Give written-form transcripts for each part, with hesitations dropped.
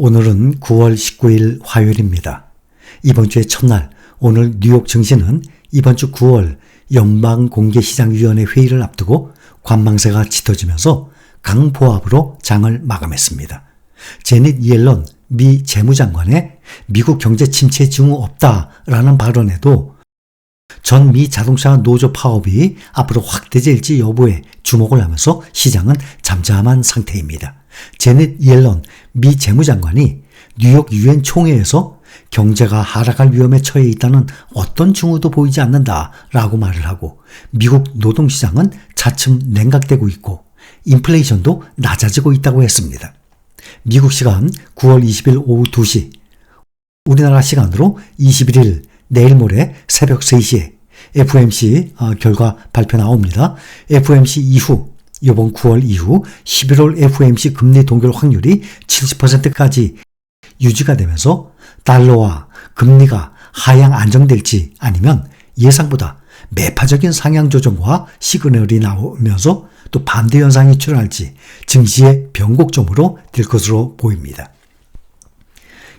오늘은 9월 19일 화요일입니다. 이번 주의 첫날, 오늘 뉴욕 증시는 이번 주 9월 연방공개시장위원회 회의를 앞두고 관망세가 짙어지면서 강보합으로 장을 마감했습니다. 제닛 옐런 미 재무장관의 미국 경제 침체 징후 없다라는 발언에도 전 미 자동차 노조 파업이 앞으로 확대될지 여부에 주목을 하면서 시장은 잠잠한 상태입니다. 제닛 옐런 미 재무장관이 뉴욕 유엔 총회에서 경제가 하락할 위험에 처해 있다는 어떤 징후도 보이지 않는다라고 말을 하고 미국 노동시장은 차츰 냉각되고 있고 인플레이션도 낮아지고 있다고 했습니다. 미국 시간 9월 20일 오후 2시, 우리나라 시간으로 21일 내일 모레 새벽 3시에 FOMC 결과 발표 나옵니다. FOMC 이후 이번 9월 이후 11월 FOMC 금리 동결 확률이 70%까지 유지가 되면서 달러와 금리가 하향 안정될지 아니면 예상보다 매파적인 상향 조정과 시그널이 나오면서 또 반대 현상이 출현할지 증시의 변곡점으로 될 것으로 보입니다.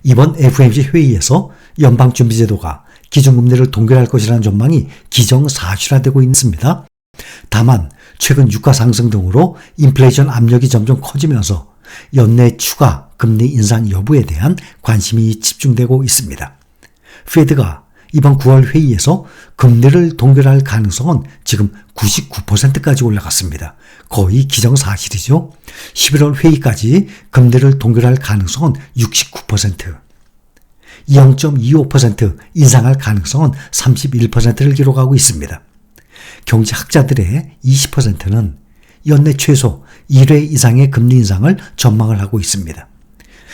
이번 FOMC 회의에서 연방준비제도가 기준금리를 동결할 것이라는 전망이 기정사실화되고 있습니다. 다만 최근 유가 상승 등으로 인플레이션 압력이 점점 커지면서 연내 추가 금리 인상 여부에 대한 관심이 집중되고 있습니다. 페드가 이번 9월 회의에서 금리를 동결할 가능성은 지금 99%까지 올라갔습니다. 거의 기정사실이죠. 11월 회의까지 금리를 동결할 가능성은 69%, 0.25% 인상할 가능성은 31%를 기록하고 있습니다. 경제학자들의 20%는 연내 최소 1회 이상의 금리 인상을 전망을 하고 있습니다.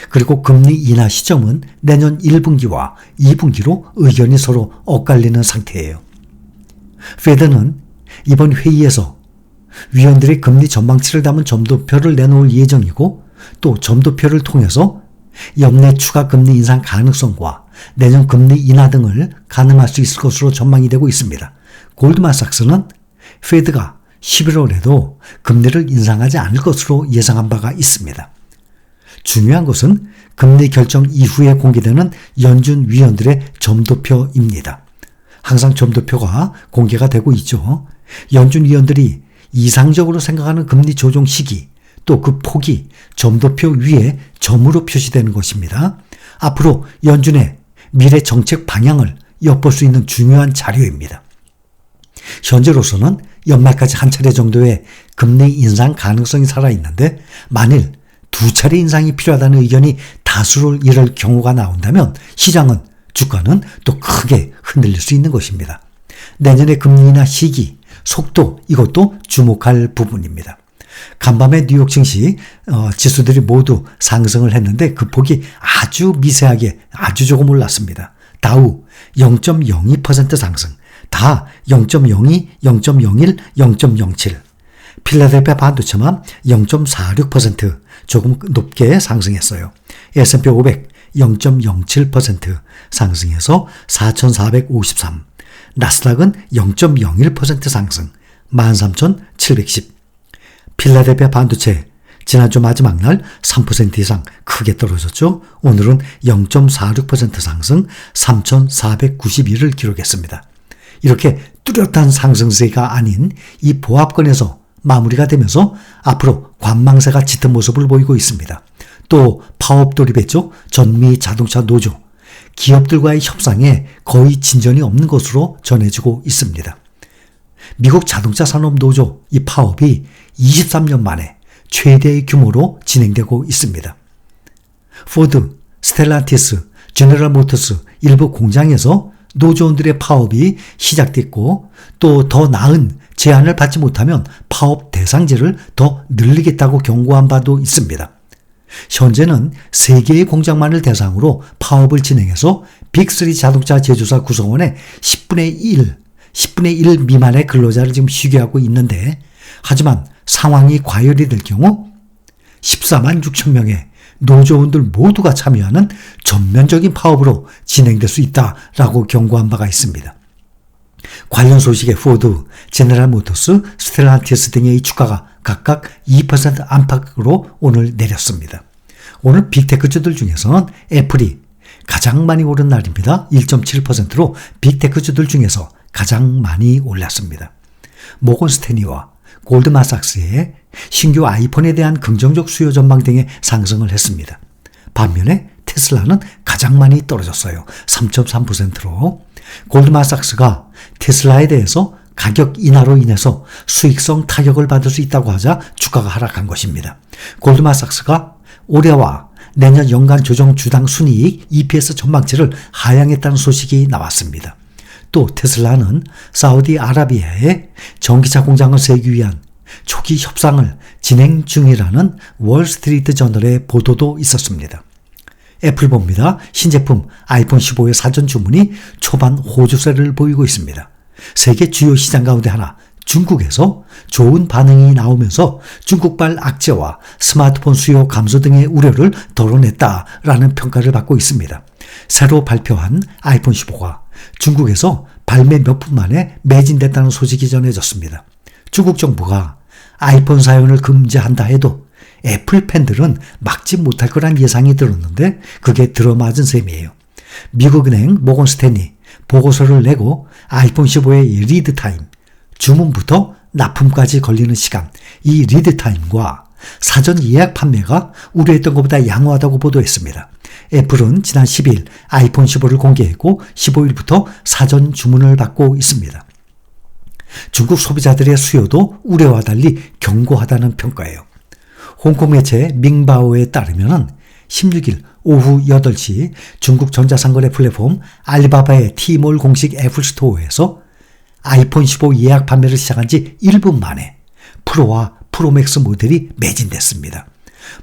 그리고 금리 인하 시점은 내년 1분기와 2분기로 의견이 서로 엇갈리는 상태예요. 페드는 이번 회의에서 위원들의 금리 전망치를 담은 점도표를 내놓을 예정이고 또 점도표를 통해서 연내 추가 금리 인상 가능성과 내년 금리 인하 등을 가늠할 수 있을 것으로 전망이 되고 있습니다. 골드만삭스는 페드가 11월에도 금리를 인상하지 않을 것으로 예상한 바가 있습니다. 중요한 것은 금리 결정 이후에 공개되는 연준 위원들의 점도표입니다. 항상 점도표가 공개가 되고 있죠. 연준 위원들이 이상적으로 생각하는 금리 조정 시기 또 그 폭이 점도표 위에 점으로 표시되는 것입니다. 앞으로 연준의 미래 정책 방향을 엿볼 수 있는 중요한 자료입니다. 현재로서는 연말까지 한 차례 정도의 금리 인상 가능성이 살아있는데 만일 두 차례 인상이 필요하다는 의견이 다수를 이룰 경우가 나온다면 시장은, 주가는 또 크게 흔들릴 수 있는 것입니다. 내년의 금리 인하 시기, 속도, 이것도 주목할 부분입니다. 간밤에 뉴욕 증시 지수들이 모두 상승을 했는데 그 폭이 아주 미세하게 아주 조금 올랐습니다. 다우 0.02% 상승, 다 0.02, 0.01, 0.07. 필라델피아 반도체만 0.46% 조금 높게 상승했어요. S&P 500 0.07% 상승해서 4,453. 나스닥은 0.01% 상승 13,710. 필라델피아 반도체 지난주 마지막 날 3% 이상 크게 떨어졌죠. 오늘은 0.46% 상승 3,491을 기록했습니다. 이렇게 뚜렷한 상승세가 아닌 이 보합권에서 마무리가 되면서 앞으로 관망세가 짙은 모습을 보이고 있습니다. 또 파업 돌입했죠. 전미 자동차 노조. 기업들과의 협상에 거의 진전이 없는 것으로 전해지고 있습니다. 미국 자동차 산업 노조 이 파업이 23년 만에 최대의 규모로 진행되고 있습니다. 포드, 스텔란티스, 제너럴 모터스 일부 공장에서 노조원들의 파업이 시작됐고 또 더 나은 제한을 받지 못하면 파업 대상제를 더 늘리겠다고 경고한 바도 있습니다. 현재는 3개의 공장만을 대상으로 파업을 진행해서 빅3 자동차 제조사 구성원의 10분의 1 미만의 근로자를 지금 휴교하고 있는데 하지만 상황이 과열이 될 경우 14만 6천 명의 노조원들 모두가 참여하는 전면적인 파업으로 진행될 수 있다라고 경고한 바가 있습니다. 관련 소식에 포드, 제너럴 모터스, 스텔란티스 등의 주가가 각각 2% 안팎으로 오늘 내렸습니다. 오늘 빅테크주들 중에서는 애플이 가장 많이 오른 날입니다. 1.7%로 빅테크주들 중에서 가장 많이 올랐습니다. 모건스탠리와 골드만삭스의 신규 아이폰에 대한 긍정적 수요 전망 등의 상승을 했습니다. 반면에 테슬라는 가장 많이 떨어졌어요. 3.3%로. 골드만삭스가 테슬라에 대해서 가격 인하로 인해서 수익성 타격을 받을 수 있다고 하자 주가가 하락한 것입니다. 골드만삭스가 올해와 내년 연간 조정 주당 순이익 EPS 전망치를 하향했다는 소식이 나왔습니다. 또 테슬라는 사우디아라비아에 전기차 공장을 세우기 위한 초기 협상을 진행 중이라는 월스트리트 저널의 보도도 있었습니다. 애플봅니다. 신제품 아이폰 15의 사전 주문이 초반 호조세를 보이고 있습니다. 세계 주요 시장 가운데 하나 중국에서 좋은 반응이 나오면서 중국발 악재와 스마트폰 수요 감소 등의 우려를 덜어냈다라는 평가를 받고 있습니다. 새로 발표한 아이폰 15가 중국에서 발매 몇 분 만에 매진됐다는 소식이 전해졌습니다. 중국 정부가 아이폰 사용을 금지한다 해도 애플 팬들은 막지 못할 거란 예상이 들었는데 그게 들어맞은 셈이에요. 미국은행 모건스탠리 보고서를 내고 아이폰 15의 리드타임, 주문부터 납품까지 걸리는 시간, 이 리드타임과 사전 예약 판매가 우려했던 것보다 양호하다고 보도했습니다. 애플은 지난 10일 아이폰 15를 공개했고 15일부터 사전 주문을 받고 있습니다. 중국 소비자들의 수요도 우려와 달리 견고하다는 평가예요. 홍콩 매체 밍바오에 따르면 16일 오후 8시 중국 전자상거래 플랫폼 알리바바의 T몰 공식 애플 스토어에서 아이폰 15 예약 판매를 시작한 지 1분 만에 프로와 프로맥스 모델이 매진됐습니다.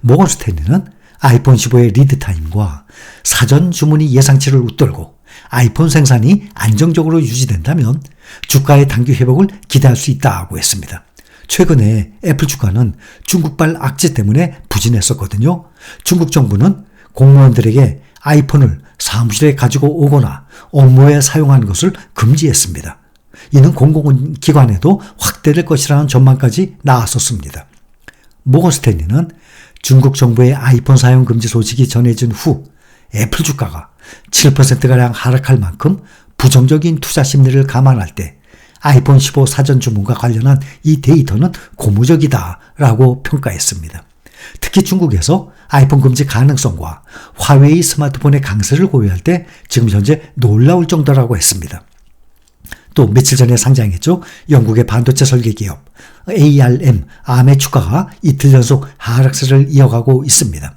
모건스탠리는 아이폰 15의 리드타임과 사전 주문이 예상치를 웃돌고 아이폰 생산이 안정적으로 유지된다면 주가의 단기 회복을 기대할 수 있다고 했습니다. 최근에 애플 주가는 중국발 악재 때문에 부진했었거든요. 중국 정부는 공무원들에게 아이폰을 사무실에 가지고 오거나 업무에 사용하는 것을 금지했습니다. 이는 공공기관에도 확대될 것이라는 전망까지 나왔었습니다. 모건스탠리는 중국 정부의 아이폰 사용 금지 소식이 전해진 후 애플 주가가 7%가량 하락할 만큼 부정적인 투자 심리를 감안할 때 아이폰 15 사전 주문과 관련한 이 데이터는 고무적이다라고 평가했습니다. 특히 중국에서 아이폰 금지 가능성과 화웨이 스마트폰의 강세를 고려할 때 지금 현재 놀라울 정도라고 했습니다. 또 며칠 전에 상장했죠. 영국의 반도체 설계 기업 ARM의 주가가 이틀 연속 하락세를 이어가고 있습니다.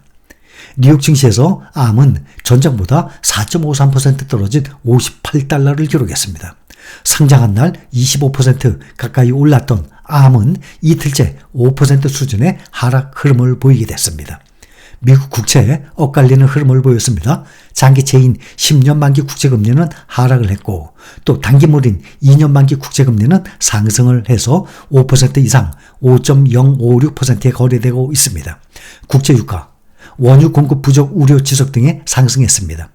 뉴욕 증시에서 암은 전장보다 4.53% 떨어진 $58를 기록했습니다. 상장한 날 25% 가까이 올랐던 암은 이틀째 5% 수준의 하락 흐름을 보이게 됐습니다. 미국 국채에 엇갈리는 흐름을 보였습니다. 장기채인 10년 만기 국채금리는 하락을 했고 또 단기물인 2년 만기 국채금리는 상승을 해서 5% 이상 5.056%에 거래되고 있습니다. 국제유가, 원유 공급 부족 우려 지속 등에 상승했습니다.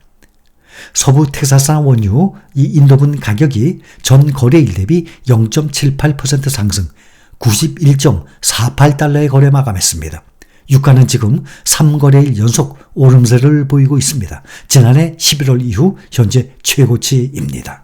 서부 텍사스산 원유 이 인도분 가격이 전 거래일 대비 0.78% 상승 91.48달러에 거래 마감했습니다. 유가는 지금 3거래일 연속 오름세를 보이고 있습니다. 지난해 11월 이후 현재 최고치입니다.